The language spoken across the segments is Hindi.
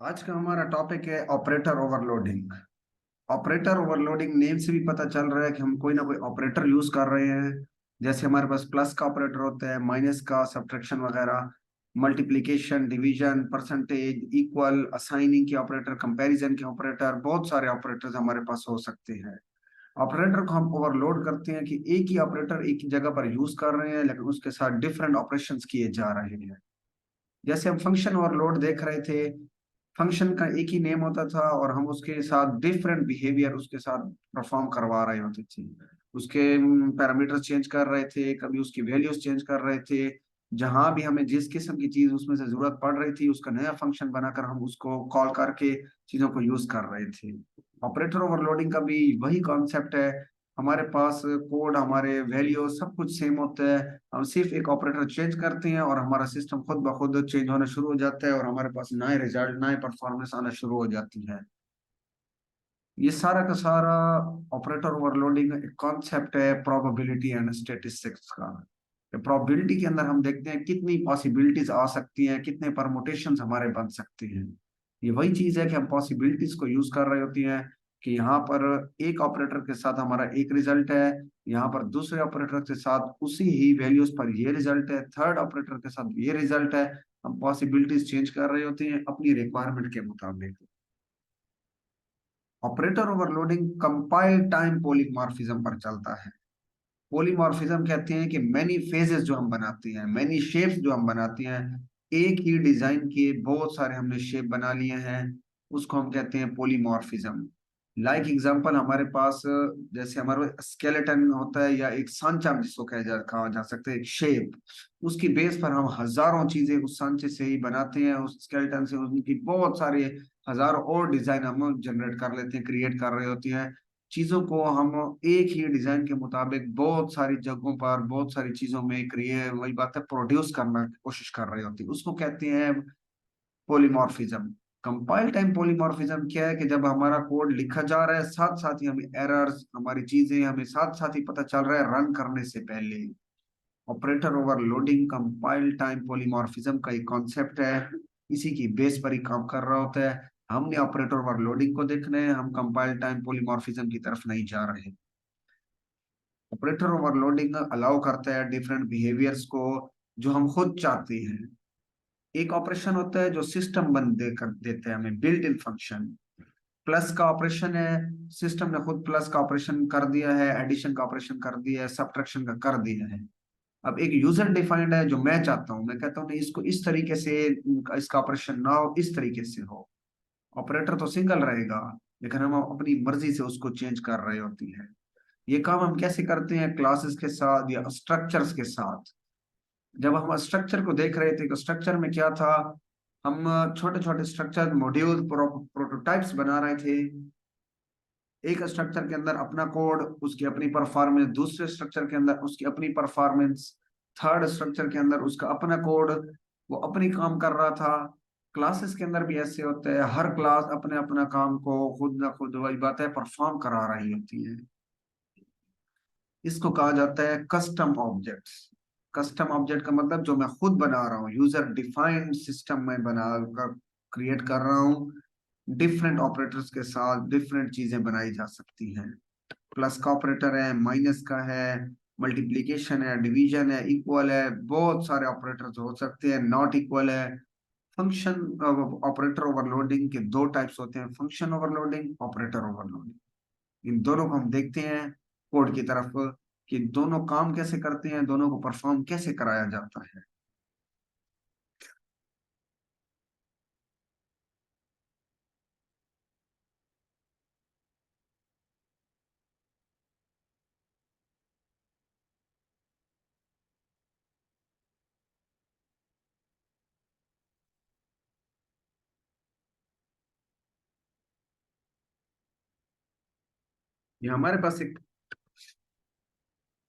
आज का हमारा टॉपिक है operator overloading. Operator overloading name से भी पता चल रहा है कि हम कोई ना कोई ऑपरेटर यूज कर रहे हैं। जैसे हमारे पास प्लस का ऑपरेटर होता है, माइनस का, सब्ट्रैक्शन वगैरह, multiplication, division, percentage, equal, assigning के ऑपरेटर, कंपैरिजन के ऑपरेटर, बहुत सारे ऑपरेटर्स हमारे पास हो सकते हैं। ऑपरेटर को हम ओवरलोड करते हैं कि एक ही ऑपरेटर एक ही जगह पर यूज कर रहे हैं लेकिन उसके साथ डिफरेंट ऑपरेशंस किए जा रहे हैं। जैसे हम फंक्शन ओवरलोड देख रहे थे, फंक्शन का एक ही नेम होता था और हम उसके साथ डिफरेंट बिहेवियर उसके साथ परफॉर्म करवा रहे होते थे। उसके पैरामीटर्स चेंज कर रहे थे, कभी उसकी वैल्यूज चेंज कर रहे थे। जहां भी हमें जिस किस्म की चीज उसमें से जरूरत पड़ रही थी उसका नया फंक्शन बनाकर हम उसको कॉल करके चीजों को यूज कर रहे थे। ऑपरेटर ओवरलोडिंग का भी वही कॉन्सेप्ट है। हमारे पास कोड, हमारे वैल्यू सब कुछ सेम होता है। हम सिर्फ एक ऑपरेटर चेंज करते हैं और हमारा सिस्टम खुद ब खुद चेंज होना शुरू हो जाता है और हमारे पास नए रिजल्ट, नए परफॉर्मेंस आना शुरू हो जाती है। ये सारा का सारा ऑपरेटर ओवरलोडिंग एक कॉन्सेप्ट है प्रोबेबिलिटी एंड स्टैटिस्टिक्स का। प्रोबेबिलिटी के अंदर हम देखते हैं कितनी पॉसिबिलिटीज आ सकती हैं, कितने परमुटेशंस हमारे बन सकते हैं। ये वही चीज है कि हम पॉसिबिलिटीज को यूज कर रहे होती हैं कि यहाँ पर एक ऑपरेटर के साथ हमारा एक रिजल्ट है, यहाँ पर दूसरे ऑपरेटर के साथ उसी ही वैल्यूज पर ये रिजल्ट है, थर्ड ऑपरेटर के साथ ये रिजल्ट है। हम पॉसिबिलिटीज चेंज कर रहे होते हैं अपनी रिक्वायरमेंट के मुताबिक। Operator overloading compile time polymorphism पर चलता है। पॉलीमॉर्फिज्म कहते हैं कि मैनी फेजेस जो हम बनाते हैं, मैनी शेप्स जो हम बनाते हैं, एक ही डिजाइन के बहुत सारे हमने शेप बना लिए हैं, उसको हम कहते हैं पॉलीमॉर्फिज्म। लाइक एग्जांपल हमारे पास जैसे हमारे स्केलेटन होता है या एक सांचा जिसको कहा जा सकता है, एक शेप। उसकी बेस पर हम हजारों चीजें उस सांचे से ही बनाते हैं, उस स्केलेटन से उनकी बहुत सारे हजारों और डिजाइन हम जनरेट कर लेते हैं, क्रिएट कर रहे होते हैं। चीजों को हम एक ही डिजाइन के मुताबिक बहुत सारी जगहों पर बहुत सारी चीजों में क्रिएट, वही बात है, प्रोड्यूस करना की कोशिश कर रही होती है, उसको कहते हैं पॉलीमॉर्फिज्म। कंपाइल टाइम पॉलीमॉर्फिज्म क्या है कि जब हमारा कोड लिखा जा रहा है साथ साथ ही हमें एरर्स, हमारी चीजें हमें साथ साथ ही पता चल रहा है रन करने से पहले। Operator overloading compile time polymorphism का एक कॉन्सेप्ट है, इसी की बेस पर ही काम कर रहा होता है। हमने ऑपरेटर ओवरलोडिंग को देखना है, हम कंपाइल टाइम पॉलीमॉर्फिज्म की तरफ नहीं जा रहे। ऑपरेटर ओवरलोडिंग अलाउ करता है डिफरेंट बिहेवियर्स को जो हम खुद चाहते हैं। एक ऑपरेशन होता है जो सिस्टम बन दे कर देते हैं हमें, बिल्ट इन फंक्शन। प्लस का ऑपरेशन है, सिस्टम ने खुद प्लस का ऑपरेशन कर दिया है, एडिशन का ऑपरेशन कर दिया है, सब्ट्रैक्शन का कर दिया है। अब एक यूजर डिफाइंड है जो मैं चाहता हूं, मैं कहता हूँ नहीं इसको इस तरीके से, इसका ऑपरेशन ना हो, इस तरीके से हो। ऑपरेटर तो सिंगल रहेगा लेकिन हम अपनी मर्जी से उसको चेंज कर रहे होती है। ये काम हम कैसे करते हैं? क्लासेस के साथ या स्ट्रक्चर्स के साथ। जब हम स्ट्रक्चर को देख रहे थे तो स्ट्रक्चर में क्या था, हम छोटे छोटे स्ट्रक्चर मॉड्यूल प्रोटोटाइप्स बना रहे थे। एक स्ट्रक्चर के अंदर अपना कोड, उसकी अपनी परफॉर्मेंस, दूसरे स्ट्रक्चर के अंदर उसकी अपनी परफॉर्मेंस, थर्ड स्ट्रक्चर के अंदर उसका अपना कोड, वो अपनी काम कर रहा था। क्लासेस के अंदर भी ऐसे होता है, हर क्लास अपने अपना काम को खुद ना खुद, वही बात है, परफॉर्म करा रही होती है। इसको कहा जाता है कस्टम ऑब्जेक्ट्स। कस्टम ऑब्जेक्ट का मतलब जो मैं खुद बना रहा हूँ, यूजर डिफाइंड सिस्टम में बना कर क्रिएट कर रहा हूँ। डिफरेंट ऑपरेटर्स के साथ डिफरेंट चीजें बनाई जा सकती हैं। प्लस का ऑपरेटर है, माइनस का है, मल्टीप्लिकेशन है, डिवीजन है, इक्वल है, बहुत सारे ऑपरेटर्स हो सकते हैं, नॉट इक्वल है। फंक्शन ऑपरेटर ओवरलोडिंग के दो टाइप्स होते हैं, फंक्शन ओवरलोडिंग, ऑपरेटर ओवरलोडिंग। इन दोनों को हम देखते हैं कोड की तरफ कि दोनों काम कैसे करते हैं, दोनों को परफॉर्म कैसे कराया जाता है। ये हमारे पास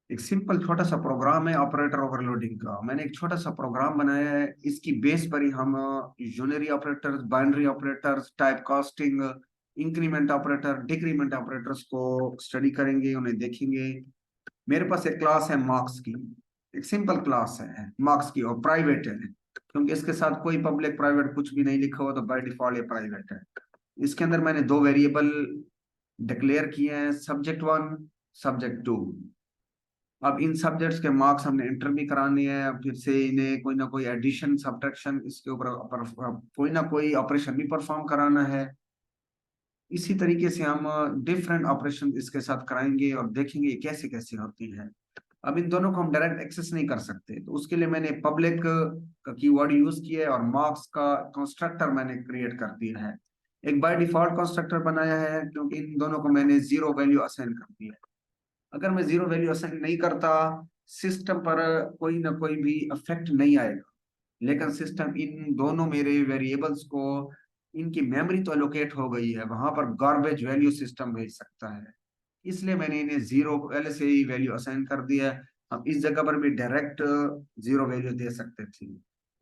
एक सिंपल छोटा सा प्रोग्राम है ऑपरेटर ओवरलोडिंग का। मैंने एक छोटा सा प्रोग्राम बनाया है, इसकी बेस पर ही हम unary operators, binary operators, type casting, increment operator, decrement operators को स्टडी करेंगे, उन्हें देखेंगे। मेरे पास एक क्लास है मार्क्स की, एक सिंपल क्लास है मार्क्स की और प्राइवेट है। क्योंकि इसके साथ कोई पब्लिक प्राइवेट कुछ भी नहीं लिखा हुआ, तो बाय डिफॉल्ट ये प्राइवेट है। इसके अंदर मैंने दो वेरिएबल डिक्लेयर किए हैं, सब्जेक्ट वन, सब्जेक्ट टू। अब इन सब्जेक्ट्स के मार्क्स हमने एंटर भी कराने हैं, फिर से इन्हें कोई ना कोई एडिशन सब्ट्रैक्शन इसके ऊपर कोई ना कोई ऑपरेशन भी परफॉर्म कराना है। इसी तरीके से हम डिफरेंट ऑपरेशन इसके साथ कराएंगे और देखेंगे ये कैसे कैसे होती है। अब इन दोनों को हम डायरेक्ट एक्सेस नहीं कर सकते, तो उसके लिए मैंने पब्लिक का कीवर्ड यूज किया है और मार्क्स का कंस्ट्रक्टर मैंने क्रिएट कर दिया है। एक बाय डिफॉल्ट कंस्ट्रक्टर बनाया है क्योंकि इन दोनों को मैंने जीरो वैल्यू असाइन कर दिया है। अगर मैं जीरो वैल्यू असाइन नहीं करता, सिस्टम पर कोई ना कोई भी इफेक्ट नहीं आएगा, लेकिन सिस्टम इन दोनों मेरे वेरिएबल्स को, इनकी मेमोरी तो एलोकेट हो गई है, वहां पर गार्बेज वैल्यू सिस्टम भेज सकता है। इसलिए मैंने इन्हें जीरो पहले से ही वैल्यू असाइन कर दिया है। हम इस जगह पर भी डायरेक्ट जीरो वैल्यू दे सकते थे,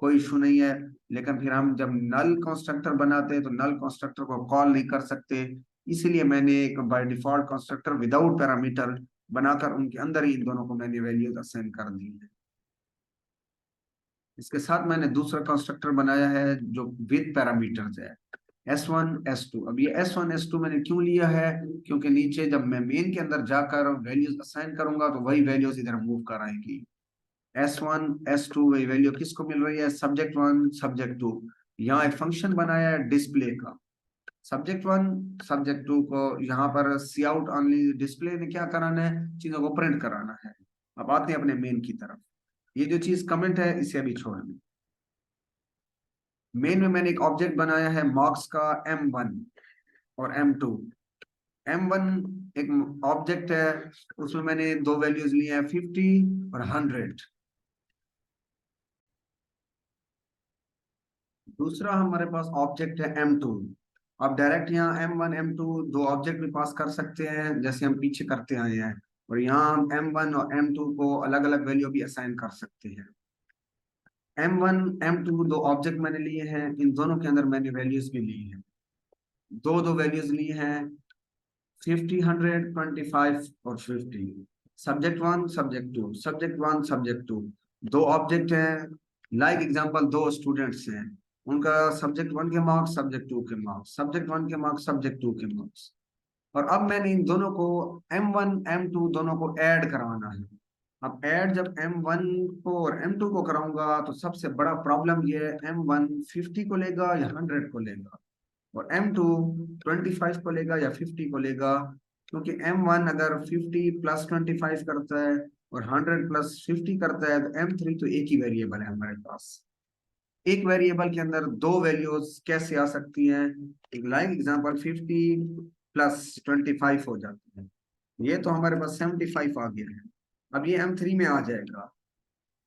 कोई इशू नहीं है। लेकिन फिर हम जब नल कंस्ट्रक्टर बनाते हैं तो नल कंस्ट्रक्टर को कॉल नहीं कर सकते, इसीलिए मैंने एक by default constructor without parameter बनाकर उनके अंदर ही इन दोनों को मैंने वैल्यूज असाइन कर दी है। इसके साथ मैंने दूसरा कंस्ट्रक्टर बनाया है जो विद पैरामीटर्स है, S1 S2। अब ये S1 S2 मैंने क्यों लिया है, क्योंकि नीचे जब मैं मेन के अंदर जाकर वैल्यूज असाइन करूंगा तो वही वैल्यूज इधर मूव कराएंगी। S1 S2 वही वैल्यू किसको मिल रही है, सब्जेक्ट वन सब्जेक्ट टू। यहाँ एक फंक्शन बनाया है डिस्प्ले का, सब्जेक्ट वन सब्जेक्ट टू को यहाँ पर सी आउट ऑनली डिस्प्ले ने क्या कराना है, चीजों को प्रिंट कराना है। अब आते हैं अपने मेन की तरफ। ये जो चीज कमेंट है इसे अभी छोड़ दें। मेन में मैंने एक ऑब्जेक्ट बनाया है मार्क्स का M1 और M2। M1 एक ऑब्जेक्ट है, उसमें मैंने दो वैल्यूज ली हैं 50 और 100। दूसरा हमारे पास ऑब्जेक्ट है M2। अब डायरेक्ट यहाँ M1 M2 दो ऑब्जेक्ट भी पास कर सकते हैं जैसे हम पीछे करते आए हैं, और यहाँ हम M1 और M2 को अलग अलग वैल्यू भी असाइन कर सकते हैं। M1 M2 दो ऑब्जेक्ट मैंने लिए हैं, इन दोनों के अंदर मैंने वैल्यूज भी ली हैं, दो दो वैल्यूज ली हैं 50 100 25 और 50। Subject one subject two, subject one subject two, दो ऑब्जेक्ट हैं। लाइक एग्जांपल दो स्टूडेंट्स हैं, उनका सब्जेक्ट वन के मार्क्स सब्जेक्ट टू के मार्क्स, सब्जेक्ट वन के मार्क्स सब्जेक्ट टू के मार्क्स। और अब मैंने इन दोनों को M1 M2 दोनों को ऐड करवाना है। अब ऐड जब M1 को और M2 को कराऊंगा तो सबसे बड़ा प्रॉब्लम ये है, M1 50 को लेगा या 100 को लेगा, और M2 25 को लेगा या 50 को लेगा। क्योंकि M1 अगर 50 प्लस 25 करता है और 100 प्लस 50 करता है, तो M3 तो एक ही वेरिएबल है हमारे पास। एक वेरिएबल के अंदर दो वैल्यूज कैसे आ सकती हैं, एक लाइक एग्जांपल 50 प्लस 25 हो जाती है, ये तो हमारे पास 75 आ गया है। अब ये M3 में आ जाएगा,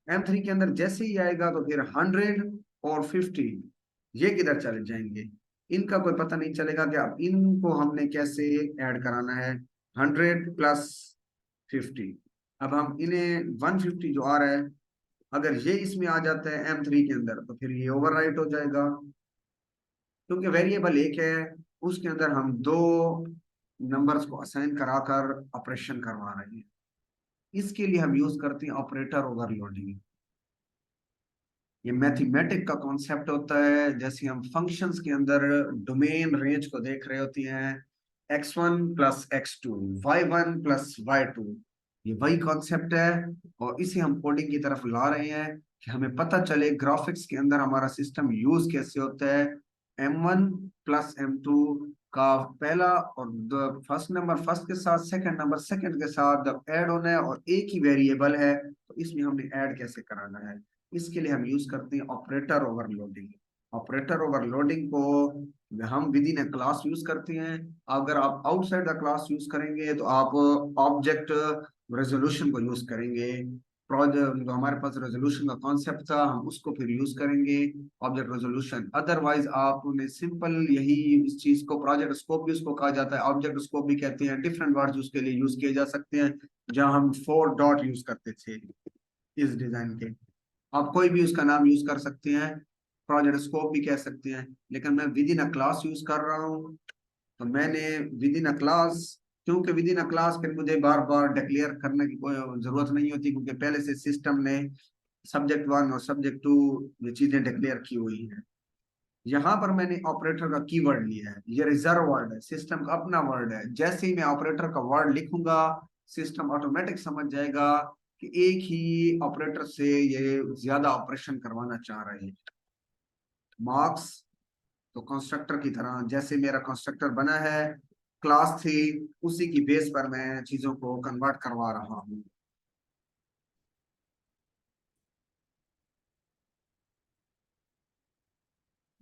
M3 के अंदर जैसे ही आएगा तो फिर 100 और 50 ये किधर चले जाएंगे, इनका कोई पता नहीं चलेगा कि अब इनको हमने कैसे ऐड कराना है। 100 प्लस 50, अब हम इन्हें 150 जो आ रहा है, अगर ये इसमें आ जाता है M3 के अंदर तो फिर ये ओवरराइट हो जाएगा, क्योंकि वेरिएबल एक है, उसके अंदर हम दो नंबर्स को असाइन कराकर ऑपरेशन करवा रहे हैं। इसके लिए हम यूज करते हैं ऑपरेटर ओवरलोडिंग। ये मैथमेटिक का कॉन्सेप्ट होता है, जैसे हम फंक्शंस के अंदर डोमेन रेंज को देख रहे होती हैं, x1 plus x2, y1 plus y2, ये वही कॉन्सेप्ट है। और इसे हम कोडिंग की तरफ ला रहे हैं कि हमें पता चले ग्राफिक्स के अंदर हमारा सिस्टम यूज कैसे होता है। M1 प्लस M2 का पहला और फर्स्ट नंबर फर्स्ट के साथ, सेकंड नंबर सेकंड के साथ जब ऐड होना है और एक ही वेरिएबल है, तो इसमें हमने ऐड कैसे कराना है। इसके लिए हम यूज करते हैं ऑपरेटर ओवरलोडिंग। ऑपरेटर ओवरलोडिंग को हम with in A class use करते हैं। अगर आप आउटसाइड द क्लास यूज करेंगे तो आप ऑब्जेक्ट रेजोल्यूशन को यूज करेंगे। प्रोजेक्ट जो हमारे पास रेजोल्यूशन का कॉन्सेप्ट था हम उसको फिर यूज करेंगे, ऑब्जेक्ट रेजोल्यूशन। अदरवाइज आपने सिंपल यही इस चीज को प्रोजेक्ट स्कोप भी उसको कहा जाता है, ऑब्जेक्ट स्कोप भी कहते हैं, डिफरेंट वर्ड्स उसके लिए यूज किए जा सकते हैं। जहां हम 4 डॉट यूज करते थे इस डिजाइन के, आप कोई भी उसका नाम यूज कर सकते हैं, प्रोजेक्ट स्कोप भी कह सकते हैं, लेकिन मैं with in a class use कर रहा हूँ। तो मैंने विद इन अ क्लास, क्योंकि विद इन अ क्लास फिर मुझे बार बार डिक्लेयर करने की कोई जरूरत नहीं होती, क्योंकि पहले से सिस्टम ने सब्जेक्ट वन और सब्जेक्ट टू ये चीजें डिक्लेयर की हुई हैं। यहाँ पर मैंने ऑपरेटर का कीवर्ड लिया है, ये रिजर्व वर्ड है, सिस्टम का अपना वर्ड है। जैसे ही मैं ऑपरेटर का वर्ड लिखूंगा सिस्टम ऑटोमेटिक समझ जाएगा कि एक ही ऑपरेटर से ये ज्यादा ऑपरेशन करवाना चाह रहे हैं। मार्क्स तो कंस्ट्रक्टर की तरह, जैसे मेरा कंस्ट्रक्टर बना है, क्लास थी, उसी की बेस पर मैं चीजों को कन्वर्ट करवा रहा हूँ।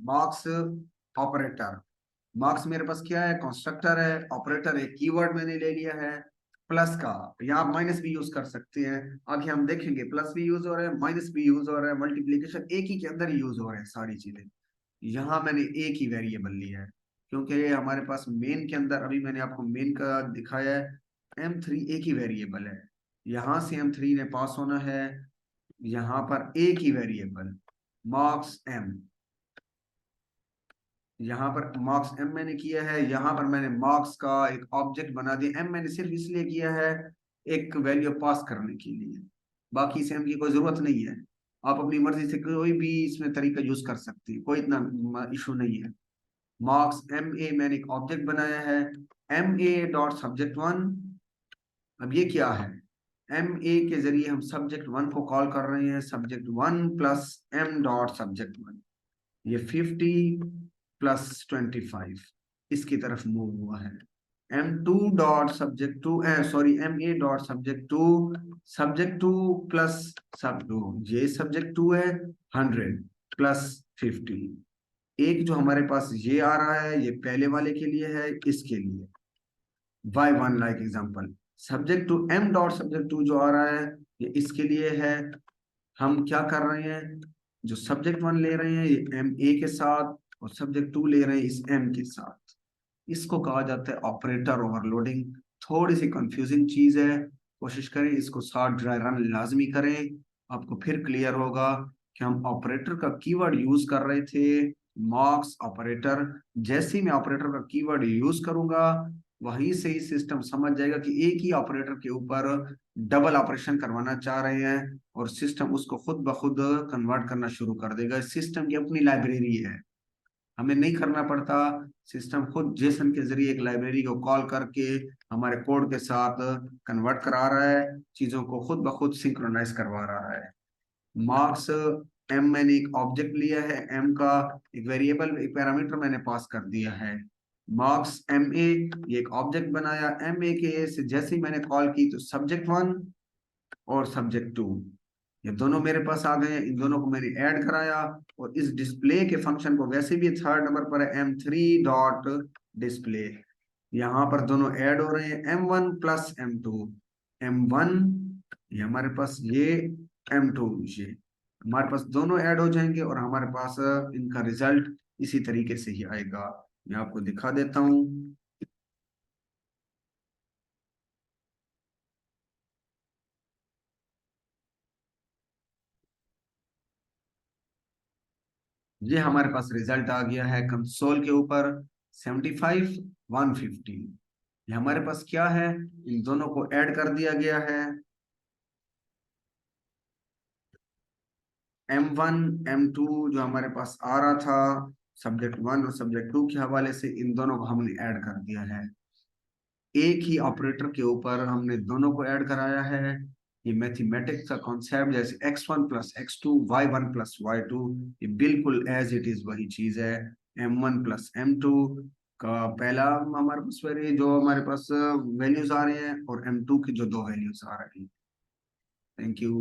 मार्क्स ऑपरेटर, मार्क्स मेरे पास क्या है, कंस्ट्रक्टर है, ऑपरेटर एक कीवर्ड मैंने ले लिया है। प्लस का, यहाँ आप माइनस भी यूज कर सकते हैं, आगे हम देखेंगे प्लस भी यूज हो रहा है, माइनस भी यूज हो रहा है, मल्टीप्लीकेशन एक ही के अंदर यूज हो रहे हैं सारी चीजें। यहाँ मैंने एक ही वेरिएबल लिया है, क्योंकि हमारे पास मेन के अंदर, अभी मैंने आपको मेन का दिखाया है, M3 एक ही वेरिएबल है, यहाँ से M3 ने पास होना है, यहाँ पर एक ही वेरिएबल मार्क्स M, यहाँ पर मार्क्स एम मैंने किया है, यहाँ पर मैंने मार्क्स का एक ऑब्जेक्ट बना दिया। एम मैंने सिर्फ इसलिए किया है एक वैल्यू पास करने के लिए, बाकी से एम की कोई जरूरत नहीं है। आप अपनी मर्जी से कोई भी इसमें तरीका यूज कर सकते हैं, कोई इतना इशू नहीं है। मार्क्स एम ए मैंने एक ऑब्जेक्ट बनाया है, M A dot subject one. अब ये क्या है, एम ए के जरिए हम सब्जेक्ट वन को कॉल कर रहे हैं, subject one plus M dot subject one, ये 50 + 25 इसकी तरफ मूव हुआ है। M2 dot subject two, sorry MA dot subject two plus sub two, ये सब्जेक्ट टू है, 100 + 50। एक जो हमारे पास ये आ रहा है ये पहले वाले के लिए है, इसके लिए Y1 like example. Subject two M dot subject two जो आ रहा है ये इसके लिए है। हम क्या कर रहे हैं, जो सब्जेक्ट वन ले रहे हैं ये एम ए के साथ, और सब्जेक्ट टू ले रहे हैं इस एम के साथ। इसको कहा जाता है ऑपरेटर ओवरलोडिंग। थोड़ी सी कंफ्यूजिंग चीज है, कोशिश करें इसको शॉर्ट ड्राई रन लाजमी करें, आपको फिर क्लियर होगा कि हम ऑपरेटर का कीवर्ड यूज कर रहे थे, मार्क्स ऑपरेटर। जैसे ही मैं ऑपरेटर का कीवर्ड यूज करूंगा वहीं से ही सिस्टम समझ जाएगा कि एक ही ऑपरेटर के ऊपर डबल ऑपरेशन करवाना चाह रहे हैं, और सिस्टम उसको खुद ब खुद कन्वर्ट करना शुरू कर देगा। सिस्टम की अपनी लाइब्रेरी है, हमें नहीं करना पड़ता, सिस्टम खुद जेसन के जरिए एक लाइब्रेरी को कॉल करके हमारे कोड के साथ कन्वर्ट करा रहा है, चीजों को खुद ब खुद सिंक्रोनाइज करवा रहा है। मार्क्स एम मैंने एक ऑब्जेक्ट लिया है, एम का एक वेरिएबल एक पैरामीटर मैंने पास कर दिया है। मार्क्स एम ए, ये एक ऑब्जेक्ट बनाया, एम ए के से जैसे ही मैंने कॉल की तो सब्जेक्ट वन और सब्जेक्ट टू ये दोनों मेरे पास आ गए, इन दोनों को मैंने ऐड कराया, और इस डिस्प्ले के फंक्शन को वैसे भी थर्ड नंबर पर है M3 डॉट डिस्प्ले, यहाँ पर दोनों ऐड हो रहे हैं, M1 + M2। M1 ये हमारे पास, ये M2 ये हमारे पास दोनों ऐड हो जाएंगे, और हमारे पास इनका रिजल्ट इसी तरीके से ही आएगा। मैं आपको दिखा देता हूँ। ये हमारे पास रिजल्ट आ गया है कंसोल के ऊपर, 75 150। ये हमारे पास क्या है, इन दोनों को ऐड कर दिया गया है। M1 M2 जो हमारे पास आ रहा था सब्जेक्ट वन और सब्जेक्ट टू के हवाले से, इन दोनों को हमने ऐड कर दिया है। एक ही ऑपरेटर के ऊपर हमने दोनों को ऐड कराया है। ये मैथमेटिक्स का कॉन्सेप्ट, जैसे x1 + x2, y1 + y2, ये बिल्कुल एज इट इज वही चीज है। M1 + M2 का पहला हमारे पास जो हमारे पास वैल्यूज आ रहे हैं, और M2 की जो दो वैल्यूज आ रही हैं। Thank you.